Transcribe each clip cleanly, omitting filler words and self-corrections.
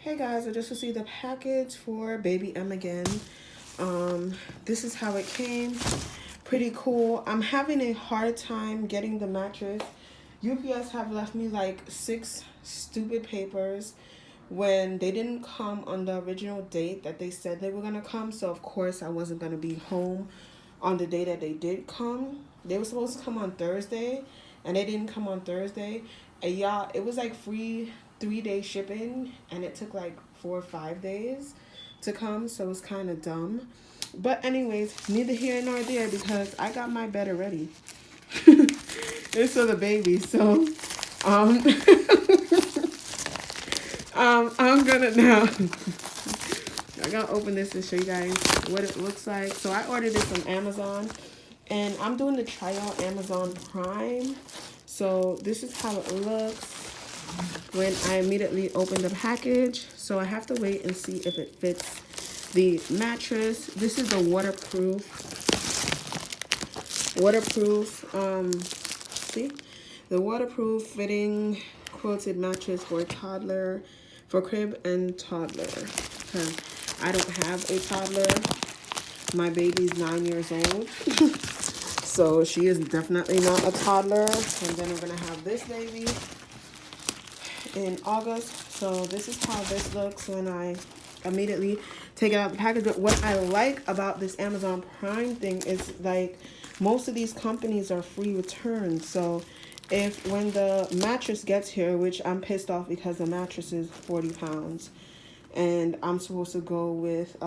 Hey guys, I just received a package for baby M again. This is how it came. Pretty cool. I'm having a hard time getting the mattress. UPS have left me like 6 stupid papers when they didn't come on the original date that they said they were gonna come. So of course I wasn't gonna be home on the day that they did come. They were supposed to come on Thursday and they didn't come on Thursday. And y'all, it was like free 3-day shipping and it took like 4 or 5 days to come, so it was kind of dumb. But anyways, neither here nor there because I got my bed already. It's for the baby, so um I'm gonna now I gotta open this to show you guys what it looks like. So I ordered this on Amazon and I'm doing the trial Amazon Prime. So this is how it looks when I immediately open the package. So I have to wait and see if it fits the mattress. This is the see, the waterproof fitting quilted mattress for toddler, for crib and toddler. Because I don't have a toddler. My baby's 9 years old. So she is definitely not a toddler. And then we're gonna have this baby in August. So this is how this looks when I immediately take it out of the package. But what I like about this Amazon Prime thing is like most of these companies are free returns. So if when the mattress gets here, which I'm pissed off because the mattress is 40 pounds and I'm supposed to go with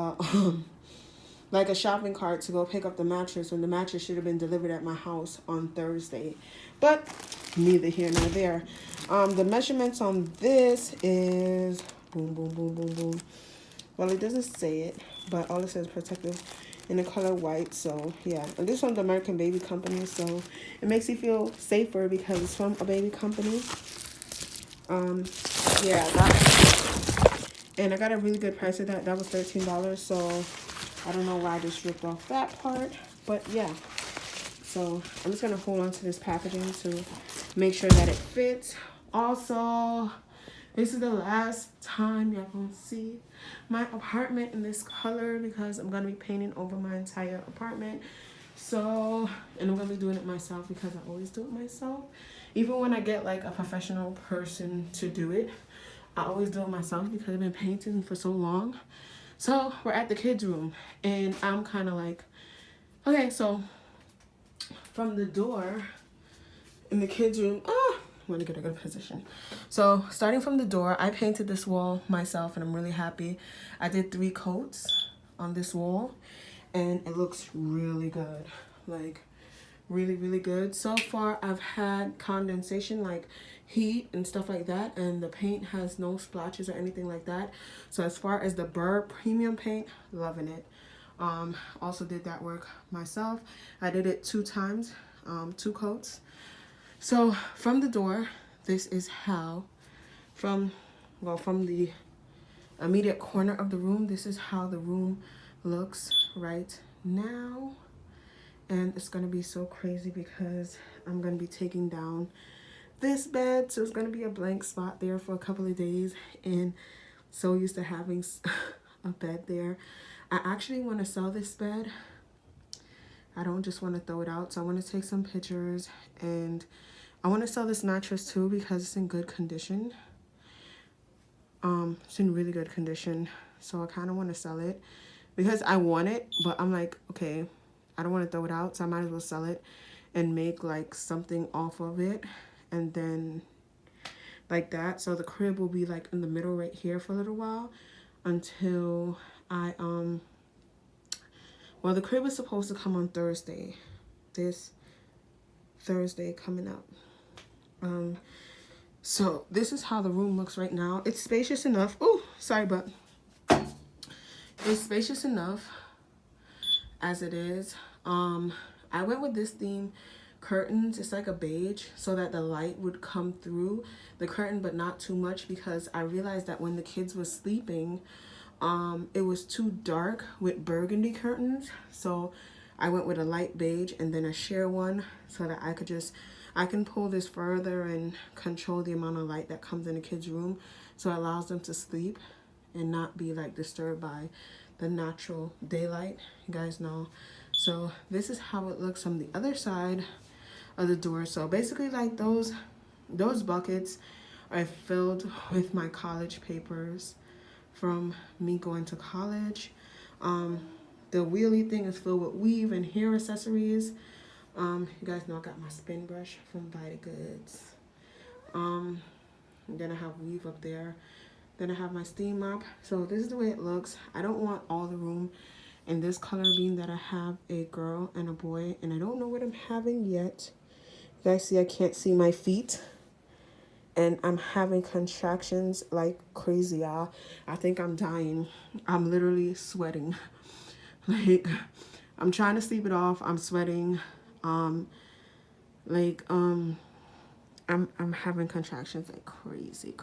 like a shopping cart to go pick up the mattress when the mattress should have been delivered at my house on Thursday. But neither here nor there. The measurements on this is boom, boom, boom, boom, boom. Well, it doesn't say it, but all it says protective in the color white. So yeah, and this one's the American Baby Company, so it makes you feel safer because it's from a baby company. Yeah, and I got a really good price of that. That was $13. So I don't know why I just ripped off that part, but yeah. So I'm just gonna hold on to this packaging to make sure that it fits. Also, this is the last time y'all gonna see my apartment in this color because I'm gonna be painting over my entire apartment. So, and I'm gonna be doing it myself because I always do it myself. Even when I get like a professional person to do it, I always do it myself because I've been painting for so long. So we're at the kids' room and I'm kind of like, okay, so from the door in the kids' room, I want to get a good position. So starting from the door, I painted this wall myself and I'm really happy. I did 3 coats on this wall and it looks really good. Like really, really good. So far I've had condensation, like heat and stuff like that, and the paint has no splotches or anything like that. So as far as the Burr premium paint, loving it. Also did that work myself. I did it 2 times, 2 coats. So from the door, this is how, from the immediate corner of the room, this is how the room looks right now. And it's gonna be so crazy because I'm gonna be taking down this bed, so it's gonna be a blank spot there for a couple of days, and so used to having a bed there. I actually want to sell this bed. I don't just want to throw it out, so I want to take some pictures, and I want to sell this mattress too because it's in good condition. It's in really good condition, so I kind of want to sell it because I want it, but I'm like, okay, I don't want to throw it out, so I might as well sell it and make like something off of it, and then like that. So the crib will be like in the middle right here for a little while until I well, the crib is supposed to come on Thursday, this Thursday coming up. So this is how the room looks right now. It's spacious enough. Oh, sorry, but it's spacious enough as it is. I went with this theme curtains. It's like a beige so that the light would come through the curtain, but not too much, because I realized that when the kids were sleeping, it was too dark with burgundy curtains. So I went with a light beige and then a sheer one so that I can pull this further and control the amount of light that comes in the kids' room, so it allows them to sleep and not be like disturbed by the natural daylight, you guys know. So this is how it looks from the other side of the door. So basically, like those buckets are filled with my college papers from me going to college. The wheelie thing is filled with weave and hair accessories. You guys know I got my spin brush from Vita Goods. Then I have weave up there. Then I have my steam mop. So this is the way it looks. I don't want all the room in this color, being that I have a girl and a boy, and I don't know what I'm having yet. You guys see I can't see my feet, and I'm having contractions like crazy, y'all. I think I'm dying. I'm literally sweating. Like, I'm trying to sleep it off. I'm sweating. I'm having contractions like crazy.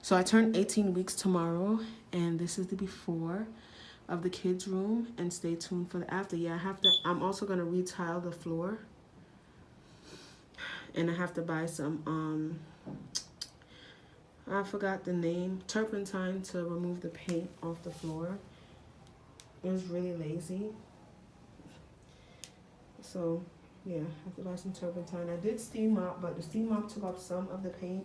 So I turned 18 weeks tomorrow, and this is the before of the kids' room, and stay tuned for the after. Yeah, I'm also gonna retile the floor, and I have to buy some I forgot the name, turpentine to remove the paint off the floor. It was really lazy. So yeah, I have to buy some turpentine. I did steam mop, but the steam mop took off some of the paint,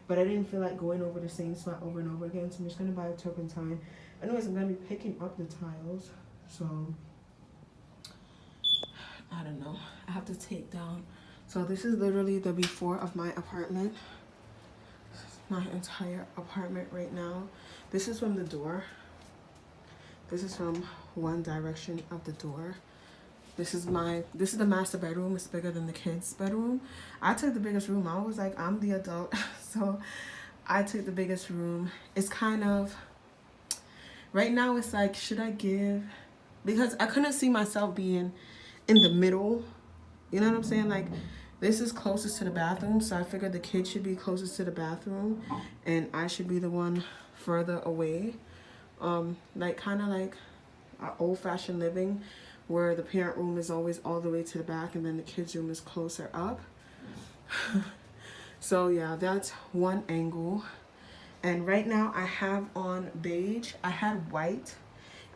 but I didn't feel like going over the same spot over and over again, so I'm just gonna buy a turpentine. Anyways, I'm gonna be picking up the tiles, so I don't know. I have to take down. So this is literally the before of my apartment. This is my entire apartment right now. This is from the door. This is from one direction of the door. This is the master bedroom. It's bigger than the kids' bedroom. I took the biggest room. I was like, I'm the adult, so I took the biggest room. It's kind of, right now it's like, should I give, because I couldn't see myself being in the middle. You know what I'm saying? Like, this is closest to the bathroom, so I figured the kids should be closest to the bathroom, and I should be the one further away. Like kind of like old-fashioned living, where the parent room is always all the way to the back, and then the kids' room is closer up. So yeah, that's one angle. And right now I have on beige. I had white.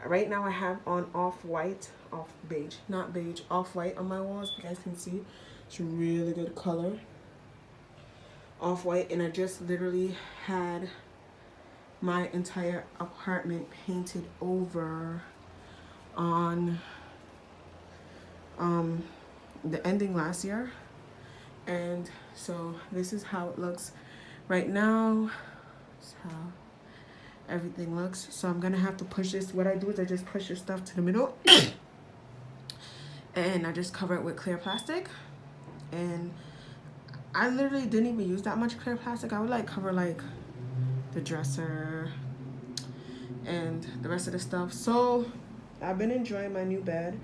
Right now I have on off-white, off-beige, not beige, off-white on my walls. You guys can see it's a really good color. Off-white, and I just literally had my entire apartment painted over on the ending last year. And so this is how it looks right now. This is how everything looks. So I'm gonna have to push this. What I do is I just push this stuff to the middle and I just cover it with clear plastic. And I literally didn't even use that much clear plastic. I would like cover like the dresser and the rest of the stuff. So I've been enjoying my new bed.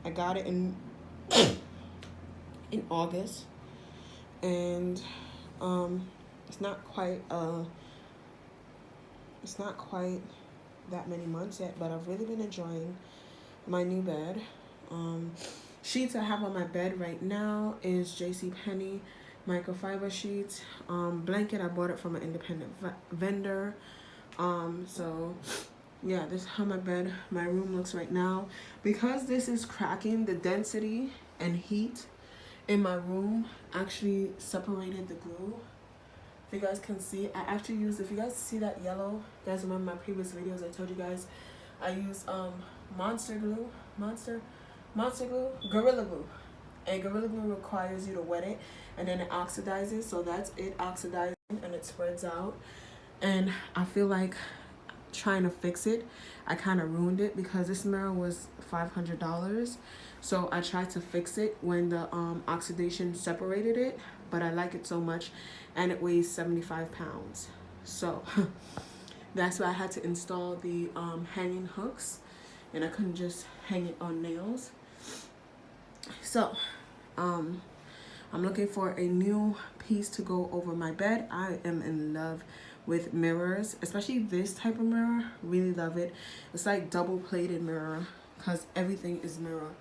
I got it in August, and it's not quite that many months yet, but I've really been enjoying my new bed. Sheets I have on my bed right now is JCPenney microfiber sheets. Blanket, I bought it from an independent vendor. So yeah, this is how my room looks right now. Because this is cracking, the density and heat in my room actually separated the glue. If you guys can see, I actually used, if you guys see that yellow, you guys remember my previous videos, I told you guys I use Monster glue, Gorilla Glue. And Gorilla Glue requires you to wet it, and then it oxidizes. So that's it oxidizing, and it spreads out. And I feel like trying to fix it, I kind of ruined it, because this mirror was $500. So I tried to fix it when the oxidation separated it, but I like it so much, and it weighs 75 pounds. So that's why I had to install the hanging hooks, and I couldn't just hang it on nails. So I'm looking for a new piece to go over my bed. I am in love with mirrors, especially this type of mirror. Really love it. It's like double plated mirror, because everything is mirror.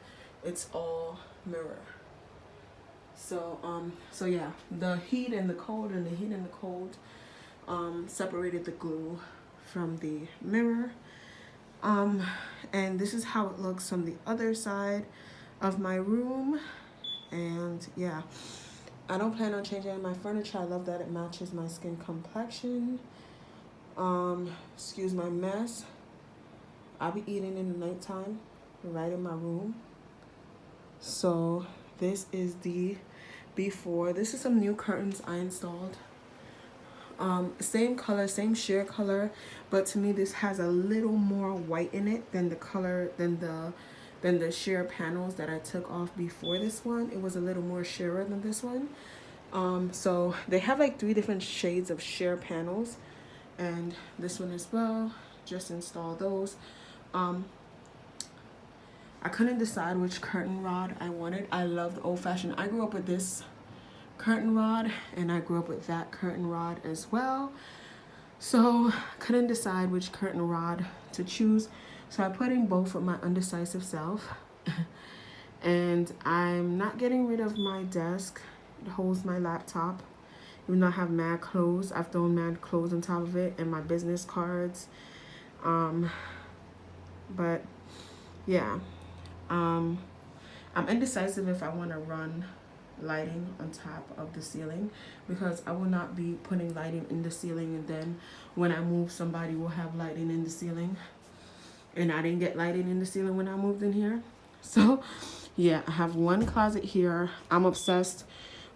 It's all mirror. So so yeah, the heat and the cold, and the heat and the cold separated the glue from the mirror. And this is how it looks from the other side of my room. And yeah, I don't plan on changing my furniture. I love that it matches my skin complexion. Excuse my mess. I'll be eating in the nighttime right in my room. So this is the before. This is some new curtains I installed. Same color, same sheer color, but to me this has a little more white in it than the color than the sheer panels that I took off before this one. It was a little more sheerer than this one. So they have like 3 different shades of sheer panels, and this one as well. Just installed those. I couldn't decide which curtain rod I wanted. I love the old-fashioned. I grew up with this curtain rod, and I grew up with that curtain rod as well. So couldn't decide which curtain rod to choose. So I put in both of my undecisive self. And I'm not getting rid of my desk. It holds my laptop. Even though I have mad clothes, I've thrown mad clothes on top of it and my business cards. But yeah, I'm indecisive if I want to run lighting on top of the ceiling, because I will not be putting lighting in the ceiling and then when I move somebody will have lighting in the ceiling, and I didn't get lighting in the ceiling when I moved in here. So yeah, I have one closet here. I'm obsessed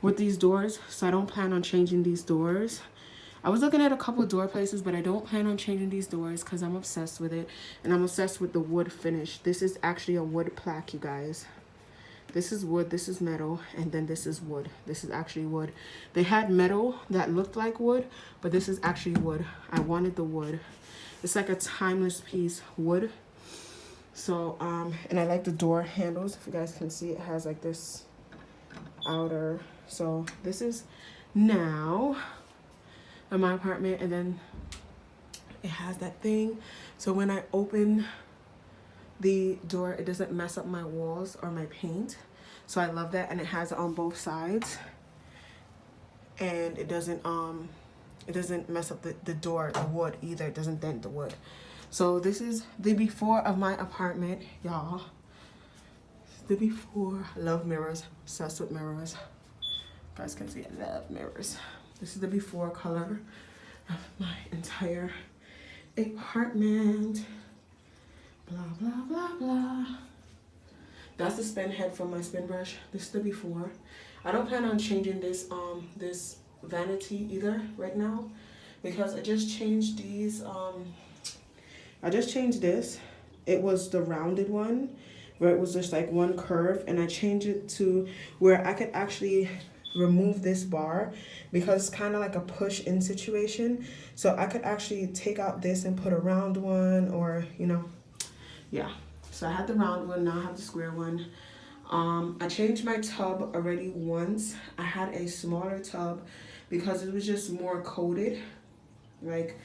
with these doors, so I don't plan on changing these doors. I was looking at a couple door places, but I don't plan on changing these doors because I'm obsessed with it, and I'm obsessed with the wood finish. This is actually a wood plaque, you guys. This is wood, this is metal, and then this is wood. This is actually wood. They had metal that looked like wood, but this is actually wood. I wanted the wood. It's like a timeless piece, wood. So, and I like the door handles. If you guys can see, it has like this outer. So this is now in my apartment, and then it has that thing. So when I open the door, it doesn't mess up my walls or my paint. So I love that, and it has it on both sides, and it doesn't mess up the door, the wood either. It doesn't dent the wood. So this is the before of my apartment, y'all. The before. I love mirrors. Obsessed with mirrors. You guys can see I love mirrors. This is the before color of my entire apartment. Blah, blah, blah, blah. That's the spin head from my spin brush. This is the before. I don't plan on changing this this vanity either right now, because I just changed these. I just changed this. It was the rounded one where it was just like one curve, and I changed it to where I could actually remove this bar, because it's kind of like a push-in situation. So I could actually take out this and put a round one, or you know. Yeah, so I had the round one, now I have the square one. I changed my tub already once. I had a smaller tub because it was just more coated. Like,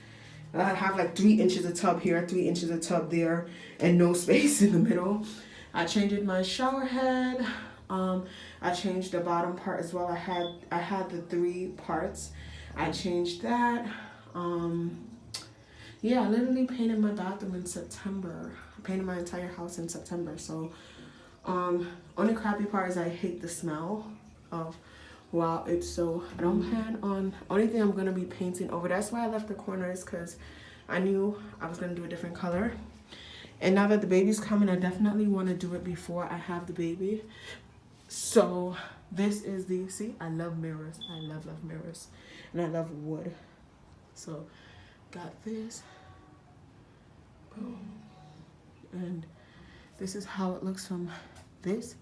I have like 3 inches of tub here, 3 inches of tub there, and no space in the middle. I changed my shower head. I changed the bottom part as well. I had the 3 parts. I changed that. Yeah, I literally painted my bathroom in September. I painted my entire house in September. So, only crappy part is I hate the smell of, wow, it's so, I don't plan on, only thing I'm going to be painting over. That's why I left the corners, because I knew I was going to do a different color. And now that the baby's coming, I definitely want to do it before I have the baby. So, this is the, see, I love mirrors. I love mirrors. And I love wood. So, got this. Boom. And this is how it looks from this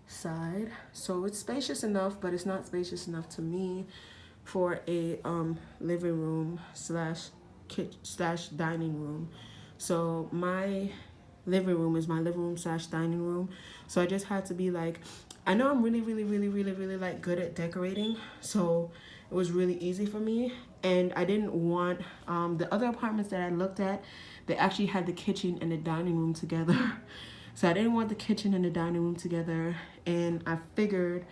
side. So it's spacious enough, but it's not spacious enough to me for a living room slash dining room. So my living room is my living room slash dining room. So I just had to be like, I know I'm really like good at decorating, so it was really easy for me. And I didn't want the other apartments that I looked at, they actually had the kitchen and the dining room together. So I didn't want the kitchen and the dining room together, and I figured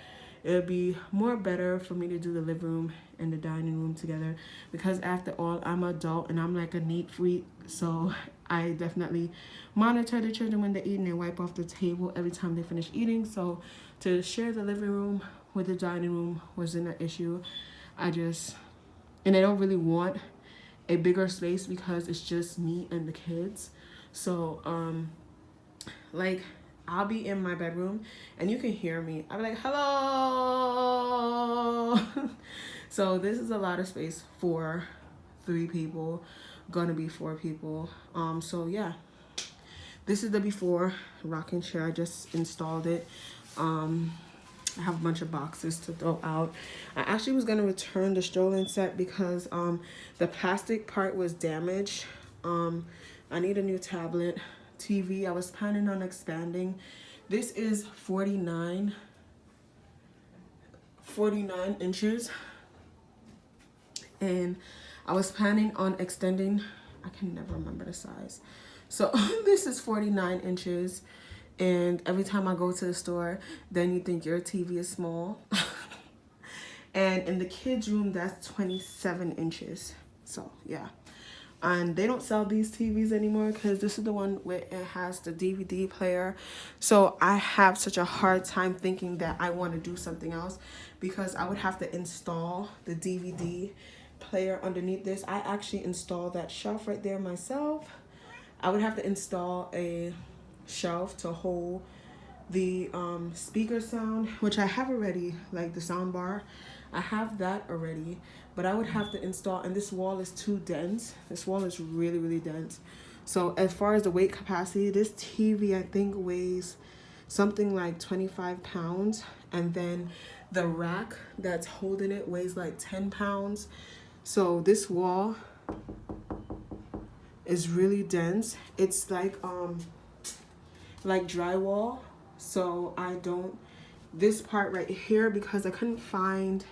it would be more better for me to do the living room and the dining room together, because after all, I'm an adult and I'm like a neat freak. So I definitely monitor the children when they're eating and wipe off the table every time they finish eating. So to share the living room with the dining room wasn't an issue. And I don't really want a bigger space because it's just me and the kids. So like, I'll be in my bedroom and you can hear me. I'll be like, hello. So this is a lot of space for 3 people, gonna be 4 people. So yeah, this is the before rocking chair. I just installed it. I have a bunch of boxes to throw out. I actually was gonna return the strolling set because the plastic part was damaged. I need a new tablet. TV, I was planning on expanding. This is 49 inches. And I was planning on extending, I can never remember the size. So this is 49 inches. And every time I go to the store, then you think your TV is small. And in the kids' room, that's 27 inches. So yeah. And they don't sell these TVs anymore because this is the one where it has the DVD player. So I have such a hard time thinking that I want to do something else, because I would have to install the DVD player underneath this. I actually installed that shelf right there myself. I would have to install a shelf to hold the speaker sound, which I have already, like the sound bar. I have that already, but I would have to install, and this wall is too dense. This wall is really, really dense. So as far as the weight capacity, this TV I think weighs something like 25 pounds, and then the rack that's holding it weighs like 10 pounds. So this wall is really dense. It's like drywall. So I don't, this part right here, because I couldn't find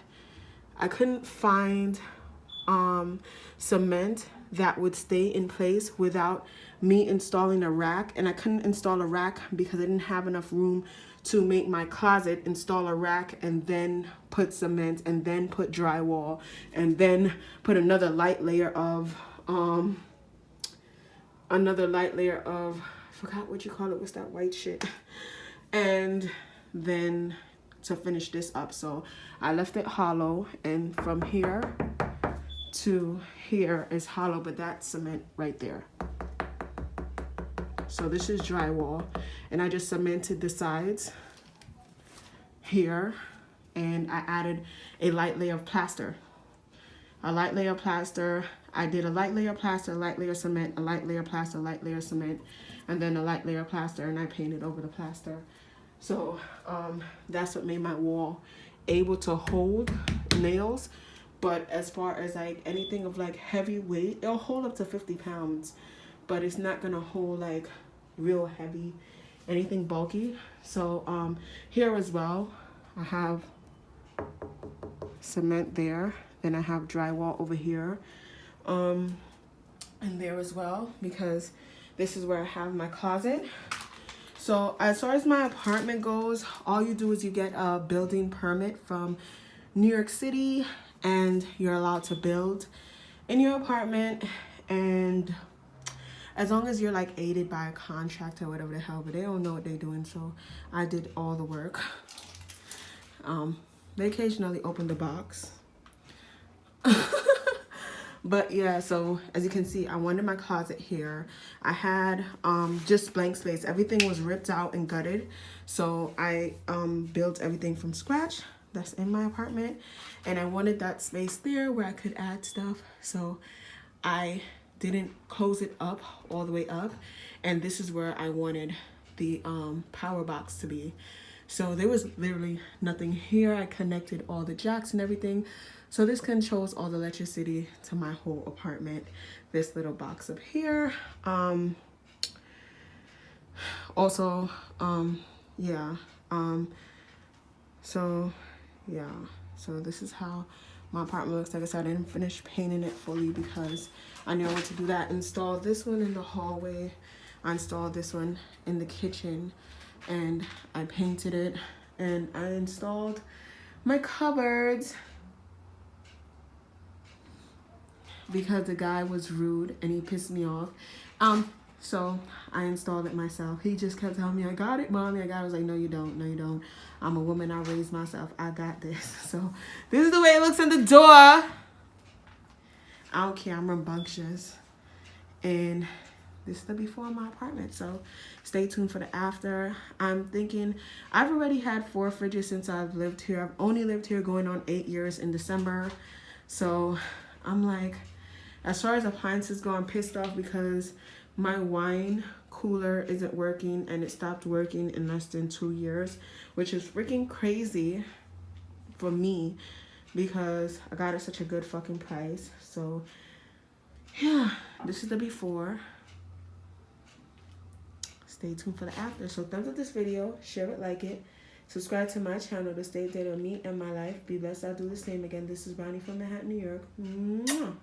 cement that would stay in place without me installing a rack. And I couldn't install a rack because I didn't have enough room to make my closet install a rack and then put cement and then put drywall and then put another light layer of I forgot what you call it, what's that white shit, and then to finish this up. So I left it hollow, and from here to here is hollow, but that's cement right there. So this is drywall, and I just cemented the sides here, and I added a light layer of plaster. A light layer of plaster. I did a light layer of plaster, a light layer of cement, a light layer of plaster, a light layer of cement, and then a light layer of plaster, and I painted over the plaster. So that's what made my wall able to hold nails. But as far as like anything of like heavy weight, it'll hold up to 50 pounds, but it's not gonna hold like real heavy, anything bulky. So here as well, I have cement there, then I have drywall over here, and there as well, because this is where I have my closet. So as far as my apartment goes, all you do is you get a building permit from New York City, and you're allowed to build in your apartment. And as long as you're like aided by a contractor or whatever the hell, but they don't know what they're doing. So I did all the work. They occasionally open the box. But yeah, so as you can see, I wanted my closet here. I had just blank space. Everything was ripped out and gutted. So I built everything from scratch. That's in my apartment. And I wanted that space there where I could add stuff. So I didn't close it up all the way up. And this is where I wanted the power box to be. So there was literally nothing here. I connected all the jacks and everything. So this controls all the electricity to my whole apartment. This little box up here. Also, yeah. So yeah. So this is how my apartment looks. Like I said, I didn't finish painting it fully because I knew I wanted to do that. Install this one in the hallway. I installed this one in the kitchen, and I painted it, and I installed my cupboards because the guy was rude and he pissed me off. So I installed it myself. He just kept telling me, I got it, mommy, I got it. I was like, no, you don't. No, you don't. I'm a woman. I raised myself. I got this. So this is the way it looks in the door. I don't care. I'm rambunctious. And this is the before of my apartment. So stay tuned for the after. I'm thinking, I've already had 4 fridges since I've lived here. I've only lived here going on 8 years in December. So I'm like, as far as appliances go, I'm pissed off because my wine cooler isn't working, and it stopped working in less than 2 years, which is freaking crazy for me because I got it such a good fucking price. So yeah, this is the before. Stay tuned for the after. So thumbs up this video, share it, like it, subscribe to my channel to stay updated on me and my life. Be blessed. I'll do the same again. This is Brownie from Manhattan, New York. Mwah.